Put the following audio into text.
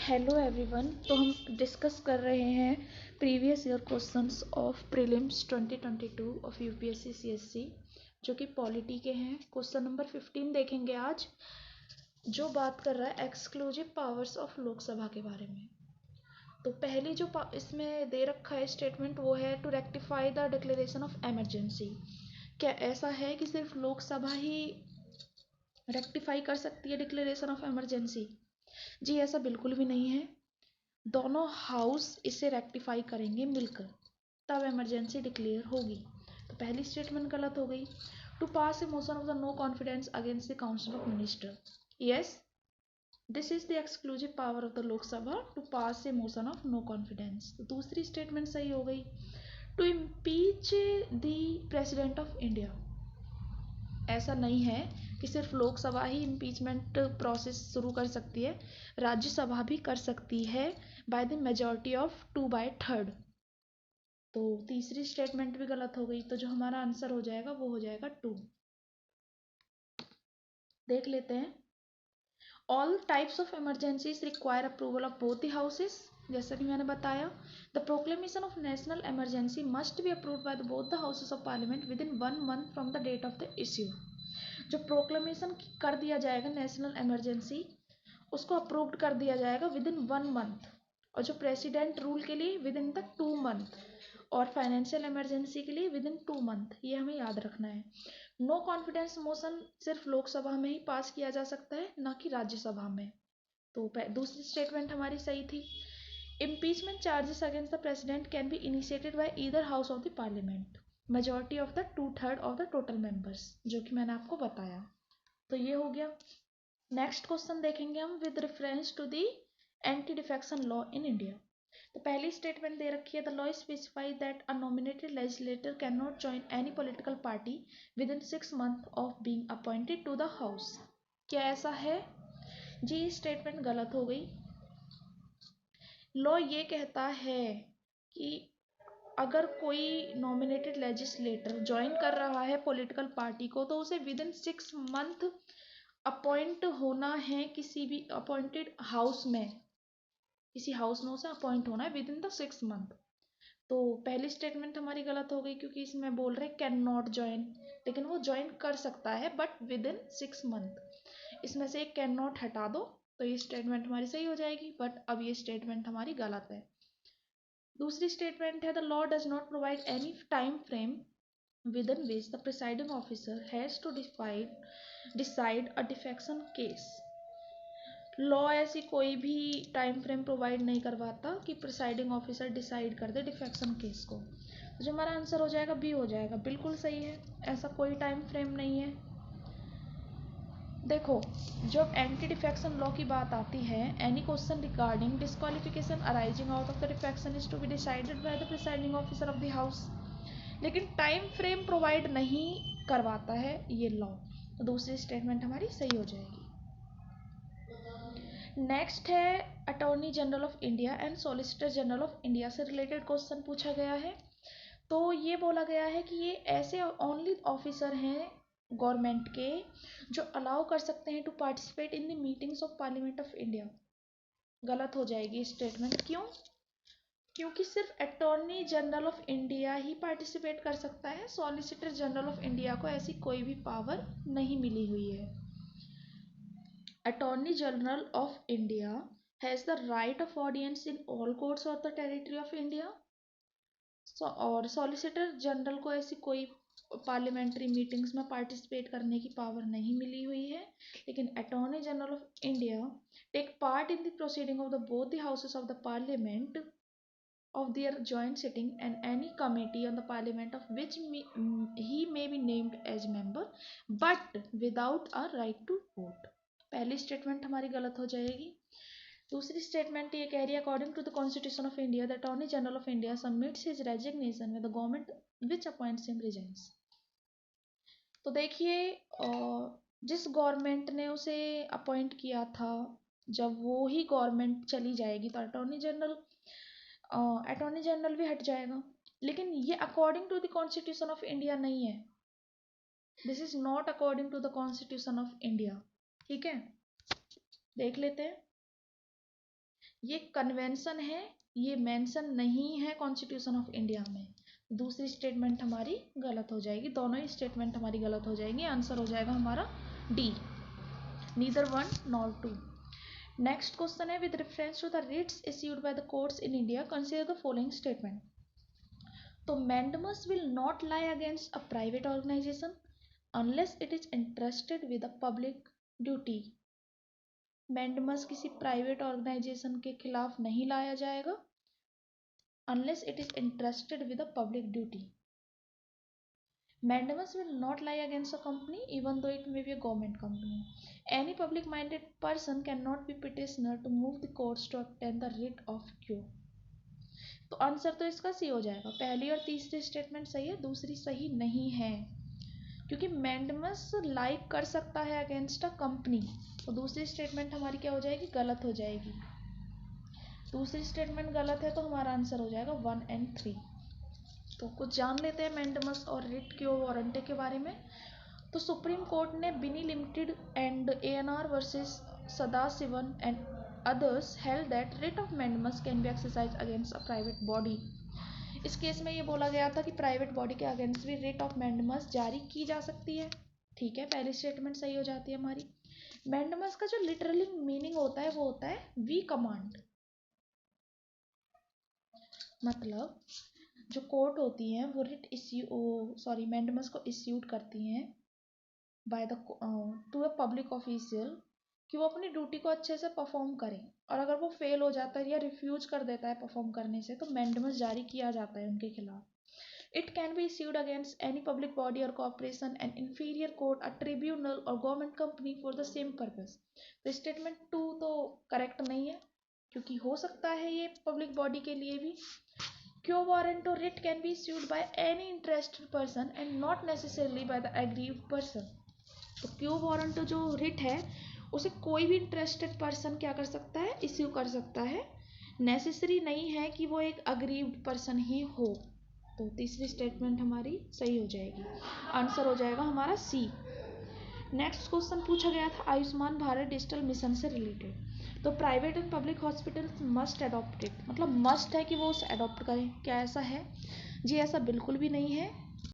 Hello everyone. तो हम discuss कर रहे हैं previous year questions of prelims 2022 of UPSC CSC जो कि पॉलिटी के हैं। क्वेश्चन नंबर 15 देखेंगे आज, जो बात कर रहा है एक्सक्लूसिव पावर्स ऑफ लोकसभा के बारे में। तो पहली जो इसमें दे रखा है स्टेटमेंट वो है to rectify the declaration of emergency. क्या ऐसा है कि सिर्फ लोकसभा ही रेक्टिफाई कर सकती है डिक्लेरेशन ऑफ इमरजेंसी? जी ऐसा बिल्कुल भी नहीं है। दोनों हाउस इसे रेक्टिफाई करेंगे मिलकर, तब इमरजेंसी डिक्लेयर होगी। तो पहली स्टेटमेंट गलत हो गई। To pass a motion of the no confidence against the council of minister, yes this is the exclusive power of the Lok Sabha to pass a motion of no confidence. तो दूसरी statement सही हो गई। To impeach the president of India, ऐसा नहीं है कि सिर्फ लोकसभा ही इम्पीचमेंट प्रोसेस शुरू कर सकती है, राज्यसभा भी कर सकती है बाय द मेजॉरिटी ऑफ 2/3। तो तीसरी स्टेटमेंट भी गलत हो गई। तो जो हमारा आंसर हो जाएगा वो हो जाएगा 2। देख लेते हैं। All types of emergencies require approval of both the houses. जैसा कि मैंने बताया, the proclamation of national emergency must be approved by both the houses of parliament within 1 month from the date of the issue. जो proclamation कर दिया जाएगा national emergency, उसको approved कर दिया जाएगा विद इन 1 month, और जो प्रेसिडेंट रूल के लिए विद इन द 2 month, और फाइनेंशियल इमरजेंसी के लिए विद इन 2 month। ये हमें याद रखना है। नो कॉन्फिडेंस मोशन सिर्फ लोकसभा में ही पास किया जा सकता है, ना कि राज्यसभा में। तो दूसरी स्टेटमेंट हमारी सही थी। Impeachment charges against the president can be initiated by either house of the parliament majority of the 2/3 of the total members, जो कि मैंने आपको बताया। तो ये हो गया। नेक्स्ट क्वेश्चन देखेंगे हम with reference to the anti defection law in India. तो पहली स्टेटमेंट दे रखी है the law specify that a nominated legislator can not join any political party within 6 months of being appointed to the house. क्या ऐसा है? जी statement गलत हो गई। लॉ ये कहता है कि अगर कोई नॉमिनेटेड लेजिस्लेटर ज्वाइन कर रहा है पॉलिटिकल पार्टी को, तो उसे विद इन 6 month अपॉइंट होना है किसी भी अपॉइंटेड हाउस में, किसी हाउस में उसे अपॉइंट होना है विद इन द 6 month। तो पहली स्टेटमेंट हमारी गलत हो गई, क्योंकि इसमें बोल रहे कैन नॉट ज्वाइन, लेकिन वो ज्वाइन कर सकता है बट विद इन 6 month। इसमें से एक कैन नॉट हटा दो तो ये स्टेटमेंट हमारी सही हो जाएगी, बट अब ये स्टेटमेंट हमारी गलत है। दूसरी स्टेटमेंट है the law does not provide any time frame within which the presiding officer has to decide a defection case। Law ऐसी कोई भी टाइम फ्रेम प्रोवाइड नहीं करवाता कि प्रिसाइडिंग ऑफिसर डिसाइड कर दे डिफेक्शन केस को। तो जो हमारा आंसर हो जाएगा बी हो जाएगा, बिल्कुल सही है, ऐसा कोई टाइम फ्रेम नहीं है। देखो, जब एंटी डिफेक्शन लॉ की बात आती है, any question regarding disqualification arising out of the defection is to be decided by the presiding officer of the house, लेकिन टाइम फ्रेम प्रोवाइड नहीं करवाता है ये लॉ। तो दूसरी स्टेटमेंट हमारी सही हो जाएगी। नेक्स्ट है attorney general of India and solicitor general of India से रिलेटेड क्वेश्चन पूछा गया है। तो ये बोला गया है कि ये ऐसे ओनली ऑफिसर हैं गवर्नमेंट के जो अलाउ कर सकते हैं to participate in the meetings of parliament of India. गलत हो जाएगी स्टेटमेंट। क्यों? क्योंकि सिर्फ अटॉर्नी जनरल ऑफ इंडिया ही पार्टिसिपेट कर सकता है, सॉलिसिटर जनरल ऑफ इंडिया को ऐसी कोई भी पावर नहीं मिली हुई है। Attorney general of India has the right of audience in all courts of the territory of India, और सॉलिसिटर जनरल को ऐसी कोई पार्लियामेंट्री मीटिंग्स में पार्टिसिपेट करने की पावर नहीं मिली हुई है। लेकिन attorney general of India take part in the proceeding of the both the houses of the parliament of their joint sitting and any committee on the parliament of which he may be named as member but without a right to vote। पहली statement हमारी गलत हो जाएगी। दूसरी statement ये कह रही है according to the constitution of India the attorney general of India submits his resignation with the government which appoints him resigns. तो देखिए, जिस गवर्नमेंट ने उसे अपॉइंट किया था, जब वो ही गवर्नमेंट चली जाएगी तो अटॉर्नी जनरल भी हट जाएगा। लेकिन ये according to the constitution of India नहीं है, this is not according to the constitution of India. ठीक है, देख लेते हैं। ये कन्वेंशन है, ये मेंशन नहीं है कॉन्स्टिट्यूशन ऑफ इंडिया में। दूसरी स्टेटमेंट हमारी गलत हो जाएगी, दोनों ही स्टेटमेंट हमारी गलत हो जाएंगी। आंसर हो जाएगा हमारा D, neither 1 nor 2। Next question है, with reference to the writs issued by the courts in India consider the following statement. तो mandamus will not lie against a private organization unless it is entrusted with a public duty। mandamus किसी private organisation के खिलाफ नहीं लाया जाएगा unless it is entrusted with a public duty। mandamus will not lie against a company even though it may be a government company। any public minded person cannot be petitioner to move the courts to obtain the writ of quo। तो answer तो इसका सी हो जाएगा। पहली और तीसरी statement सही है, दूसरी सही नहीं है, क्योंकि मैंडमस लाइक कर सकता है अगेंस्ट अ कंपनी। तो दूसरी स्टेटमेंट हमारी क्या हो जाएगी, गलत हो जाएगी। दूसरी स्टेटमेंट गलत है तो हमारा आंसर हो जाएगा 1 और 3। तो कुछ जान लेते हैं मैंडमस और रिट क्यो वारंटी के बारे में। तो सुप्रीम कोर्ट ने बिनी limited and ANR versus Sadasivan and others held that writ of mandamus can be exercised against a private body। इस केस में ये बोला गया था कि प्राइवेट बॉडी के अगेंस्ट भी writ of mandamus जारी की जा सकती है। ठीक है, पहली स्टेटमेंट सही हो जाती है हमारी। mandamus का जो लिटरली मीनिंग होता है वो होता है वी कमांड। मतलब जो कोर्ट होती हैं वो रिट mandamus को इश्यूड करती हैं by the to a public official कि वो अपनी ड्यूटी को अच्छे से परफॉर्म करें, और अगर वो फेल हो जाता है या रिफ्यूज कर देता है परफॉर्म करने से तो मैंडमस जारी किया जाता है उनके खिलाफ। It can be issued against any public body और corporation and inferior court, a tribunal और government company for the same purpose. तो स्टेटमेंट 2 तो करेक्ट नहीं है, क्योंकि हो सकता है ये पब्लिक बॉडी के लिए भी। क्यो वारंट और writ can be issued by any interested person and not necessarily by the aggrieved person. तो क्यो वारंट जो रिट है उसे कोई भी इंटरेस्टेड पर्सन क्या कर सकता है, इश्यू कर सकता है। नेसेसरी नहीं है कि वो एक अग्रीव्ड पर्सन ही हो। तो तीसरी स्टेटमेंट हमारी सही हो जाएगी। आंसर हो जाएगा हमारा सी। नेक्स्ट क्वेश्चन पूछा गया था आयुष्मान भारत डिजिटल मिशन से रिलेटेड। तो private and public hospitals must adopt it, मतलब मस्ट है कि वो उसे अडॉप्ट करें। क्या ऐसा है जी? ऐसा बिल्कुल भी नहीं है।